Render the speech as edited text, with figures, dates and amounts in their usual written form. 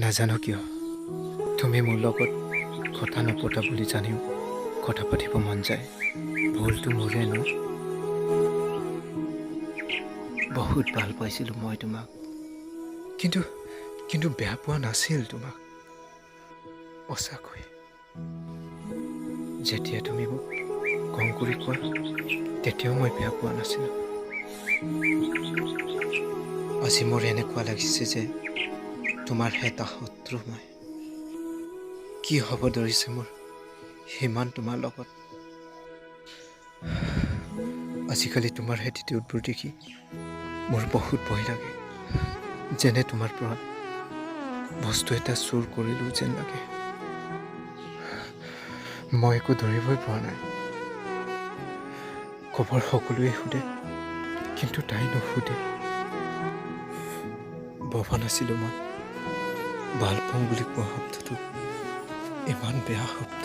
নাজানো কিয় তুমি মোৰ লগত কথা নপতা বুলি জানিও কথা পাতিব মন যায়। ভুলটো মোৰে ন। বহুত ভাল পাইছিলোঁ মই তোমাক, কিন্তু কিন্তু বেয়া পোৱা নাছিল তোমাক। সঁচাকৈ যেতিয়া তুমি মোক কং কৰি কোৱা তেতিয়াও মই বেয়া পোৱা নাছিলোঁ। আজি মোৰ এনেকুৱা লাগিছে যে তোমাৰ এটা শত্ৰু মই। কি হ'ব ধৰিছে মোৰ সিমান তোমাৰ লগত। আজিকালি তোমাৰ এটিটিউডবোৰ দেখি মোৰ বহুত ভয় লাগে। যেনে তোমাৰ পৰা বস্তু এটা চুৰ কৰিলোঁ যেন লাগে। মই একো ধৰিবই পৰা নাই। খবৰ সকলোৱে সোধে, কিন্তু তাই নুসুধে। ভবা নাছিলোঁ মই ভাল পাওঁ বুলি কোৱা শব্দটো ইমান বেয়া শব্দ।